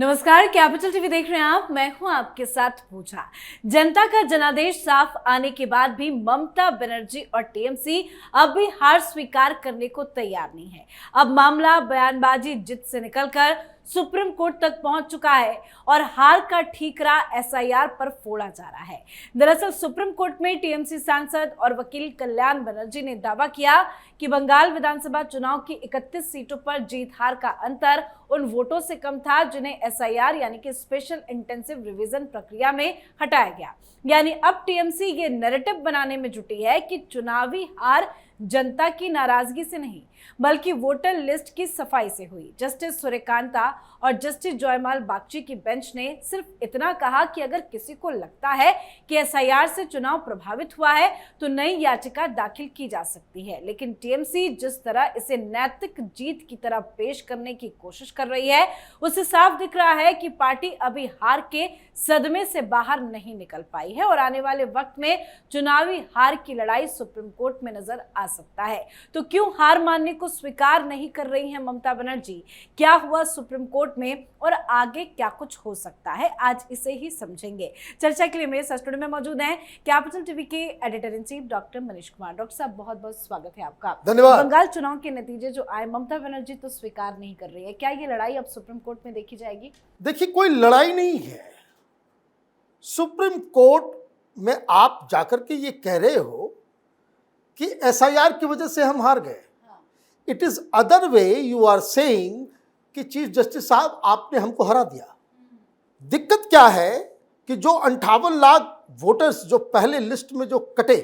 नमस्कार, capital TV देख रहे हैं आप। मैं हूं आपके साथ पूजा। जनता का जनादेश साफ आने के बाद भी ममता बनर्जी और टीएमसी अब भी हार स्वीकार करने को तैयार नहीं है। अब मामला बयानबाजी जिद से निकलकर सुप्रीम कोर्ट तक पहुंच चुका है और हार का ठीकरा एसआईआर पर फोड़ा जा रहा है। दरअसल सुप्रीम कोर्ट में टीएमसी सांसद और वकील कल्याण बनर्जी ने दावा किया कि बंगाल विधानसभा चुनाव की 31 सीटों पर जीत हार का अंतर उन वोटों से कम था जिन्हें एसआईआर यानी कि स्पेशल इंटेंसिव रिवीजन प्रक्रिया में हटाया गया। यानी अब टीएमसी ये नैरेटिव बनाने में जुटी है कि चुनावी हार जनता की नाराजगी से नहीं बल्कि वोटर लिस्ट की सफाई से हुई। जस्टिस सूर्यकांता और जस्टिस जयमाल बागची की बेंच ने सिर्फ इतना कहा कि अगर किसी को लगता है कि एसआईआर से चुनाव प्रभावित हुआ है तो नई याचिका दाखिल की जा सकती है। लेकिन टीएमसी जिस तरह इसे नैतिक जीत की तरह पेश करने की कोशिश कर रही है उससे साफ दिख रहा है कि पार्टी अभी हार के सदमे से बाहर नहीं निकल पाई है और आने वाले वक्त में चुनावी हार की लड़ाई सुप्रीम कोर्ट में नजर आ सकता है। तो क्यों हार मानने को स्वीकार नहीं कर रही हैं ममता बनर्जी? क्या हुआ सुप्रीम कोर्ट में और आगे क्या कुछ हो सकता है, आज इसे ही समझेंगे। चर्चा के लिए मेरे साथ स्टूडियो में मौजूद हैं कैपिटल टीवी के editor in chief doctor Manish Kumar. Doctor साहब, बहुत बहुत स्वागत है आपका। धन्यवाद। बंगाल चुनाव के नतीजे जो आए, ममता बनर्जी तो स्वीकार नहीं कर रही है, क्या ये लड़ाई अब सुप्रीम कोर्ट में देखी जाएगी? देखिए, कोई लड़ाई नहीं है। सुप्रीम कोर्ट में आप जाकर के ये कह रहे हो कि एसआईआर की वजह से हम हार गए। It is other way you are saying कि चीफ जस्टिस साहब आपने हमको हरा दिया। दिक्कत क्या है कि जो 58 लाख वोटर्स जो पहले लिस्ट में जो कटे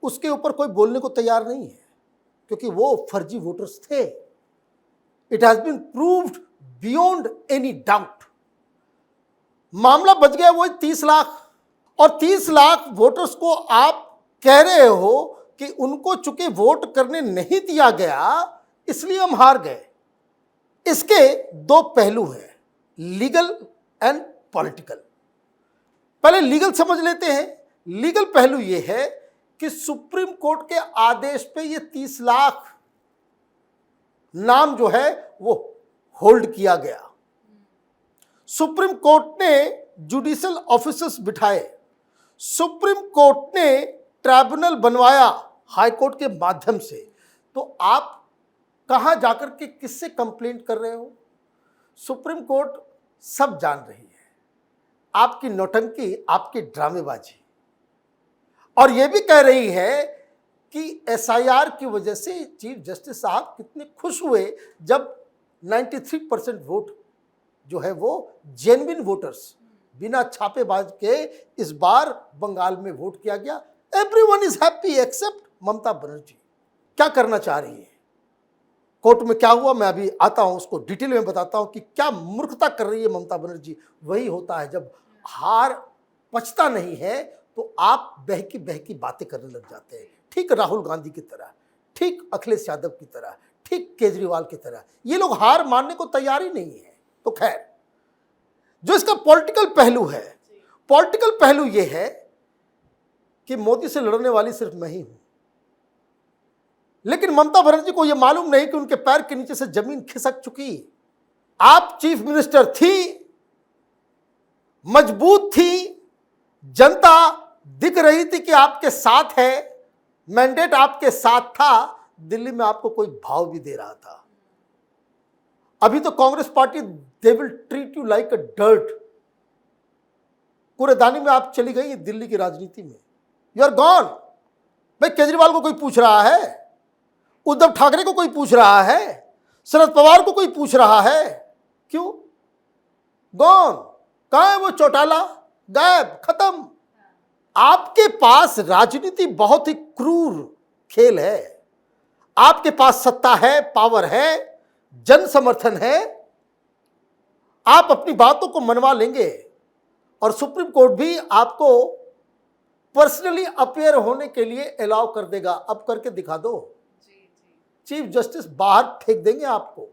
उसके ऊपर कोई बोलने को तैयार नहीं है क्योंकि वो फर्जी वोटर्स थे। It has been proved beyond any doubt. मामला बच गया वही 30 लाख और 30 लाख वोटर्स को आप कह रहे हो कि उनको चूंकि वोट करने नहीं दिया गया इसलिए हम हार गए। इसके दो पहलू हैं, लीगल एंड पॉलिटिकल। पहले लीगल समझ लेते हैं। लीगल पहलू यह है कि सुप्रीम कोर्ट के आदेश पे ये 30 लाख नाम जो है वो होल्ड किया गया। सुप्रीम कोर्ट ने जुडिशियल ऑफिसर्स बिठाए, सुप्रीम कोर्ट ने ट्राइब्यूनल बनवाया हाई कोर्ट के माध्यम से। तो आप कहां जाकर के किससे कंप्लेंट कर रहे हो? सुप्रीम कोर्ट सब जान रही है आपकी नौटंकी, आपकी ड्रामेबाजी, और यह भी कह रही है कि एसआईआर की वजह से चीफ जस्टिस साहब कितने खुश हुए जब 93% वोट जो है वो जेन्युइन वोटर्स बिना छापेबाज के इस बार बंगाल में वोट किया गया। Everyone is happy accept Mamata Banerjee. क्या करना चाह रही है? कोर्ट में क्या हुआ मैं अभी आता हूं, उसको डिटेल में बताता हूं कि क्या मूर्खता कर रही है ममता बनर्जी। वही होता है जब हार पचता नहीं है तो आप बहकी बहकी बातें करने लग जाते हैं, ठीक राहुल गांधी की तरह, ठीक अखिलेश यादव की तरह, ठीक केजरीवाल की तरह। ये लोग हार मानने को तैयार ही नहीं है। तो खैर, जो इसका पॉलिटिकल पहलू है, पॉलिटिकल पहलू यह है कि मोदी से लड़ने वाली सिर्फ मैं ही हूं, लेकिन ममता बनर्जी को यह मालूम नहीं कि उनके पैर के नीचे से जमीन खिसक चुकी। आप चीफ मिनिस्टर थी, मजबूत थी, जनता दिख रही थी कि आपके साथ है, मैंडेट आपके साथ था, दिल्ली में आपको कोई भाव भी दे रहा था। अभी तो Congress party they will treat you like a dirt. कूड़ेदानी में आप चली गई दिल्ली की राजनीति में। You are gone. भाई, केजरीवाल को कोई पूछ रहा है? उद्धव ठाकरे को कोई पूछ रहा है? शरद पवार को कोई पूछ रहा है? क्यों? गॉन। कहां है वो चौटाला? गायब, खत्म। आपके पास राजनीति बहुत ही क्रूर खेल है। आपके पास सत्ता है, पावर है, जन समर्थन है, आप अपनी बातों को मनवा लेंगे और सुप्रीम कोर्ट भी आपको पर्सनली अपेयर होने के लिए अलाउ कर देगा। अब करके दिखा दो। चीफ जस्टिस बाहर फेंक देंगे आपको।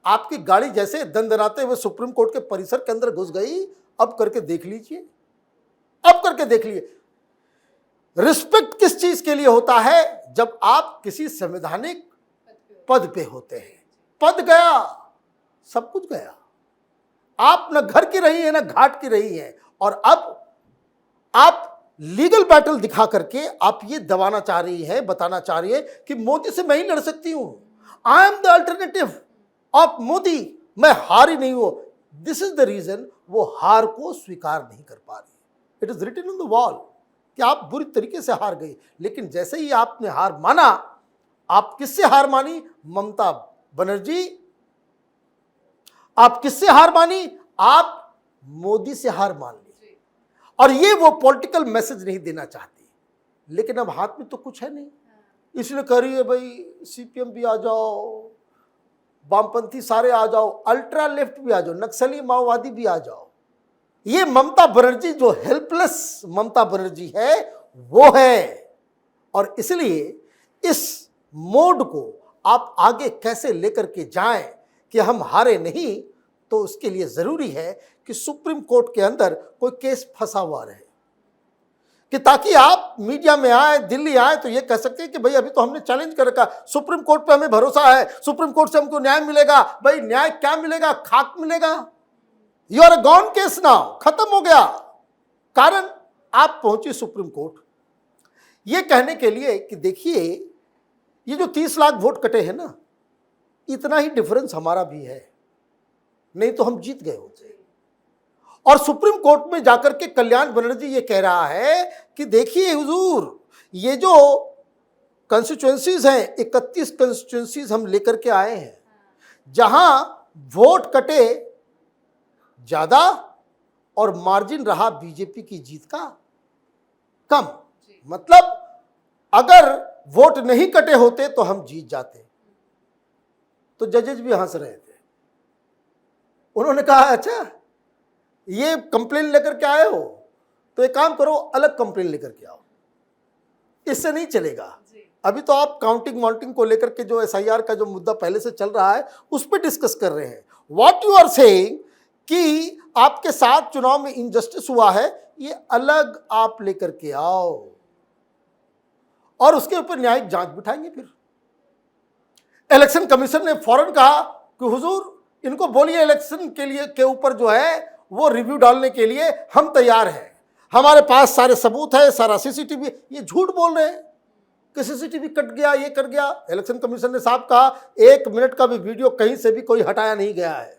आपकी गाड़ी जैसे दंदनाते हुए सुप्रीम कोर्ट के परिसर के अंदर घुस गई। अब करके देख लीजिए, अब करके देख लीजिए। रिस्पेक्ट किस चीज के लिए होता है? जब आप किसी संवैधानिक पद पे होते हैं। पद गया, सब कुछ गया। आप न घर की रही है ना घाट की रही है, और अब आप लीगल बैटल दिखा करके आप ये दबाना चाह रही है, बताना चाह रही है कि मोदी से मैं ही लड़ सकती हूं, I am the alternative of Modi, मैं हार ही नहीं हूं। दिस इज द रीजन वो हार को स्वीकार नहीं कर पा रही। It is written on the wall कि आप बुरी तरीके से हार गई। लेकिन जैसे ही आपने हार माना, आप किससे हार मानी? ममता बनर्जी। आप किससे हार मानी? आप मोदी से हार मान ली। और ये वो पॉलिटिकल मैसेज नहीं देना चाहती, लेकिन अब हाथ में तो कुछ है नहीं, इसलिए कह रही है भाई सीपीएम भी आ जाओ, वामपंथी सारे आ जाओ, अल्ट्रा लेफ्ट भी आ जाओ, नक्सली माओवादी भी आ जाओ। ये ममता बनर्जी जो हेल्पलेस ममता बनर्जी है वो है। और इसलिए इस मोड को आप आगे कैसे लेकर के जाएं कि हम हारे नहीं, तो उसके लिए जरूरी है कि सुप्रीम कोर्ट के अंदर कोई केस फंसा हुआ रहे, कि ताकि आप मीडिया में आए, दिल्ली आए तो ये कह सकते हैं कि भाई अभी तो हमने चैलेंज कर रखा, सुप्रीम कोर्ट पे हमें भरोसा है, सुप्रीम कोर्ट से हमको न्याय मिलेगा। भाई न्याय क्या मिलेगा? खाक मिलेगा। You are a gone case now, खत्म हो गया। कारण आप पहुंचे सुप्रीम कोर्ट ये कहने के लिए कि देखिए ये जो 30 लाख वोट कटे हैं ना, इतना ही डिफरेंस हमारा भी है, नहीं तो हम जीत गए होते। और सुप्रीम कोर्ट में जाकर के कल्याण बनर्जी ये कह रहा है कि देखिए हुजूर, ये जो कंस्टिट्यूएंसीज हैं, 31 कंस्टिट्यूएंसीज हम लेकर के आए हैं, जहां वोट कटे ज्यादा और मार्जिन रहा बीजेपी की जीत का कम। मतलब अगर वोट नहीं कटे होते तो हम जीत जाते। तो जजेज भी हंस रहे थे। उन्होंने कहा अच्छा ये कंप्लेन लेकर के आए हो, तो एक काम करो, अलग कंप्लेन लेकर के आओ, इससे नहीं चलेगा। अभी तो आप काउंटिंग वाउंटिंग को लेकर के जो एसआईआर का जो मुद्दा पहले से चल रहा है उस पर डिस्कस कर रहे हैं। व्हाट यू आर सेइंग कि आपके साथ चुनाव में इनजस्टिस हुआ है, ये अलग आप लेकर के आओ और उसके ऊपर न्यायिक जांच बिठाएंगे। फिर इलेक्शन कमीशन ने फौरन कहा कि हुजूर इनको बोलिए इलेक्शन के लिए के ऊपर जो है वो रिव्यू डालने के लिए हम तैयार हैं, हमारे पास सारे सबूत है, सारा सीसीटीवी। ये झूठ बोल रहे हैं कि सीसीटीवी कट गया, ये कट गया। इलेक्शन कमीशन ने साफ कहा 1 मिनट का भी वीडियो कहीं से भी कोई हटाया नहीं गया है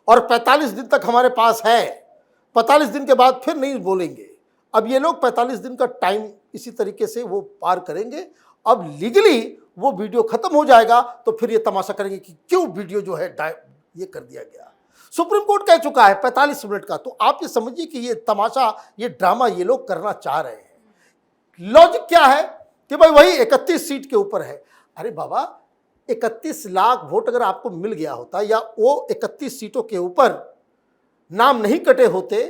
और 45 दिन तक हमारे पास है। 45 दिन के बाद फिर नहीं बोलेंगे। अब ये लोग 45 दिन का टाइम इसी तरीके से वो पार करेंगे। अब लीगली वो वीडियो खत्म हो जाएगा तो फिर ये तमाशा करेंगे कि क्यों वीडियो जो है ये कर दिया गया। सुप्रीम कोर्ट कह चुका है 45 मिनट का। तो आप ये समझिए कि ये तमाशा, ये ड्रामा ये लोग करना चाह रहे हैं। लॉजिक क्या है कि भाई वही 31 सीट के ऊपर है। अरे बाबा 31 लाख वोट अगर आपको मिल गया होता या वो 31 सीटों के ऊपर नाम नहीं कटे होते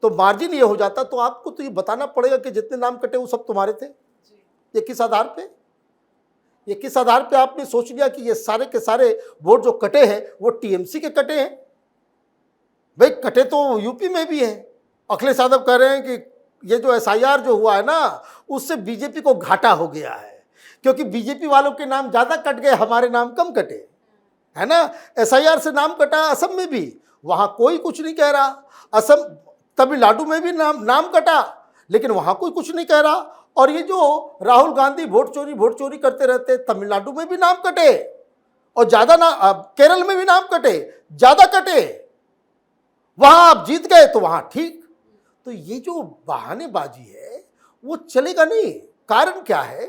तो मार्जिन ये हो जाता, तो आपको तो ये बताना पड़ेगा कि जितने नाम कटे वो सब तुम्हारे थे। ये किस आधार पे? ये किस आधार पे आपने सोच लिया कि ये सारे के सारे वोट जो कटे हैं वो टीएमसी के कटे हैं? भाई कटे तो यूपी में भी है। अखिलेश यादव कह रहे हैं कि ये जो एसआईआर जो हुआ है ना उससे बीजेपी को घाटा हो गया है, क्योंकि बीजेपी वालों के नाम ज्यादा कट गए, हमारे नाम कम कटे, है ना। एसआईआर से नाम कटा असम में भी, वहां कोई कुछ नहीं कह रहा। असम तमिलनाडु में भी नाम कटा, लेकिन वहां कोई कुछ नहीं कह रहा। और ये जो राहुल गांधी वोट चोरी करते रहते, तमिलनाडु में भी नाम कटे और ज्यादा ना, केरल में भी नाम कटे, ज्यादा कटे, वहां आप जीत गए तो वहां ठीक। तो ये जो बहानेबाजी है वो चलेगा नहीं। कारण क्या है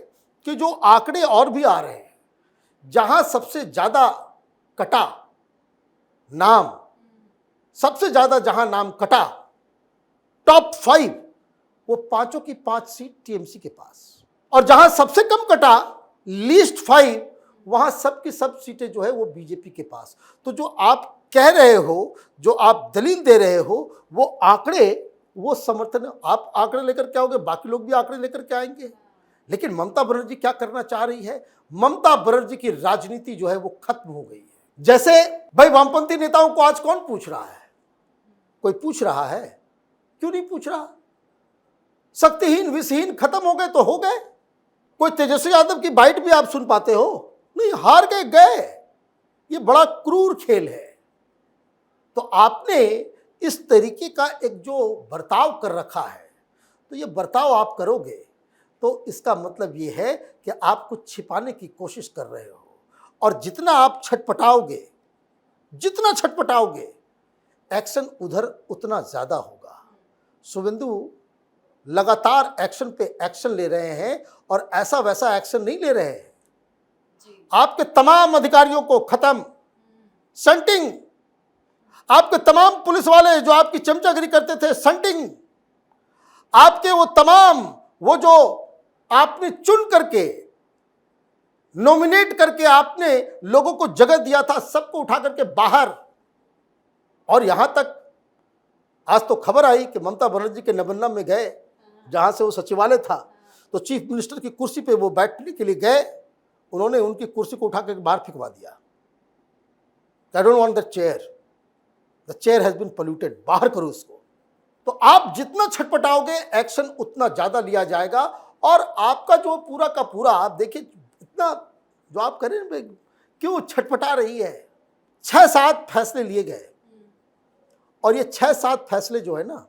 कि जो आंकड़े और भी आ रहे हैं, जहां सबसे ज्यादा कटा नाम, सबसे ज्यादा जहां नाम कटा, टॉप 5 वो 5 की 5 सीट टीएमसी के पास, और जहां सबसे कम कटा लीस्ट 5 वहां सब की सब सीटें जो है वो बीजेपी के पास। तो जो आप कह रहे हो, जो आप दलील दे रहे हो, वो आंकड़े, वो समर्थन, आप आंकड़े लेकर के आओगे, बाकी लोग भी आंकड़े लेकर के आएंगे। लेकिन ममता बनर्जी क्या करना चाह रही है? ममता बनर्जी की राजनीति जो है वो खत्म हो गई है। जैसे भाई वामपंथी नेताओं को आज कौन पूछ रहा है? कोई पूछ रहा है? क्यों नहीं पूछ रहा? शक्तिहीन विषहीन खत्म हो गए तो हो गए। कोई तेजस्वी यादव की बाइट भी आप सुन पाते हो? नहीं, हार गए, गए। ये बड़ा क्रूर खेल है। तो तो आपने इस तरीके का एक जो बर्ताव कर रखा है, तो ये बर्ताव आप करोगे तो इसका मतलब ये है कि आप कुछ छिपाने की कोशिश कर रहे हो, और जितना आप छटपटाओगे, जितना छटपटाओगे, एक्शन उधर उतना ज़्यादा होगा। शुभेंदु लगातार एक्शन पे एक्शन ले रहे हैं और ऐसा वैसा एक्शन नहीं ले रहे हैं। आपके तमाम अधिकारियों को खत्म, संटिंग, आपके तमाम पुलिस वाले जो आपकी चमचागिरी करते थे, संटिंग, आपके वो तमाम, वो जो आपने चुन करके, नॉमिनेट करके आपने लोगों को जगह दिया था, सबको उठा करके बाहर। और यहां तक आज तो खबर आई कि ममता बनर्जी के नबन्ना में गए, जहां से वो सचिवालय था, तो चीफ मिनिस्टर की कुर्सी पे वो बैठने के लिए गए, उन्होंने उनकी कुर्सी को उठा करके बाहर फेंकवा दिया। I don't want the chair has been polluted, बाहर करो उसको। तो आप जितना छटपटाओगे एक्शन उतना ज्यादा लिया जाएगा, और आपका जो पूरा का पूरा, आप देखिए इतना जो आप करें, क्यों छटपटा रही है। 6-7 फैसले लिए गए, और ये 6-7 फैसले जो है ना,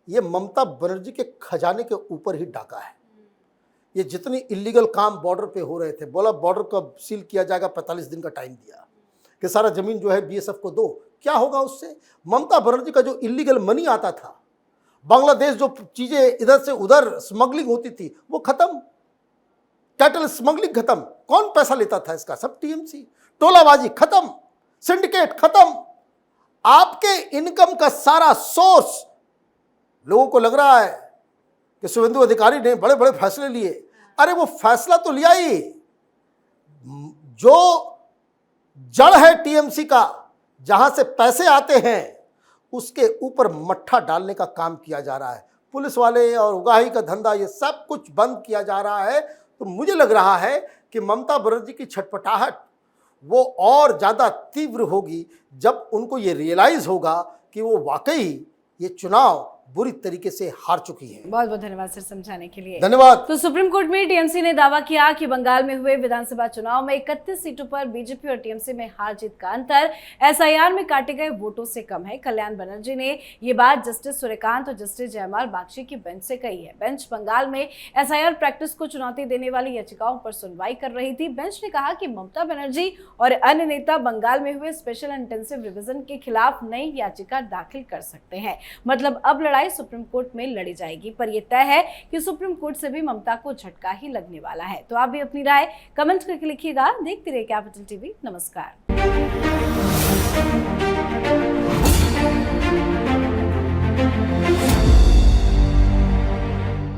ये ममता बनर्जी के खजाने के ऊपर ही डाका है। ये जितनी इलीगल काम बॉर्डर पे हो रहे थे, बोला बॉर्डर को सील किया जाएगा, 45 दिन का टाइम दिया कि सारा जमीन जो है बीएसएफ को दो। क्या होगा उससे? ममता बनर्जी का जो इलीगल मनी आता था, बांग्लादेश जो चीजें इधर से उधर स्मगलिंग होती थी, वो खत्म, कैटल स्मगलिंग खत्म। कौन पैसा लेता था इसका? सब टीएमसी। टोलाबाजी खत्म, सिंडिकेट खत्म। आपके इनकम का सारा सोर्स, लोगों को लग रहा है कि शुभेंदु अधिकारी ने बड़े बड़े फैसले लिए। अरे वो फैसला तो लिया ही, जो जड़ है टीएमसी का, जहां से पैसे आते हैं, उसके ऊपर मट्ठा डालने का काम किया जा रहा है। पुलिस वाले और उगाही का धंधा, ये सब कुछ बंद किया जा रहा है। तो मुझे लग रहा है कि ममता बनर्जी की छटपटाहट वो और ज़्यादा तीव्र होगी जब उनको ये रियलाइज़ होगा कि वो वाकई ये चुनाव बुरी तरीके से हार चुकी है। बहुत बहुत धन्यवाद सर समझाने के लिए। धन्यवाद। तो सुप्रीम कोर्ट में टीएमसी ने दावा किया कि बंगाल में हुए विधानसभा चुनाव में 31 सीटों पर बीजेपी और टीएमसी में हार जीत का अंतर एसआईआर में काटे गए वोटों से कम है। कल्याण बनर्जी ने ये बात जस्टिस सूर्यकांत और जस्टिस जयमाल बागची की बेंच से कही है। बेंच बंगाल में एसआईआर प्रैक्टिस को चुनौती देने वाली याचिकाओं पर सुनवाई कर रही थी। बेंच ने कहा कि ममता बनर्जी और अन्य नेता बंगाल में हुए स्पेशल इंटेंसिव रिविजन के खिलाफ नई याचिका दाखिल कर सकते हैं। मतलब अब लड़ाई सुप्रीम कोर्ट में लड़ी जाएगी, पर यह तय है कि सुप्रीम कोर्ट से भी ममता को झटका ही लगने वाला है। तो आप भी अपनी राय कमेंट करके लिखिएगा। देखते रहिए कैपिटल टीवी। नमस्कार।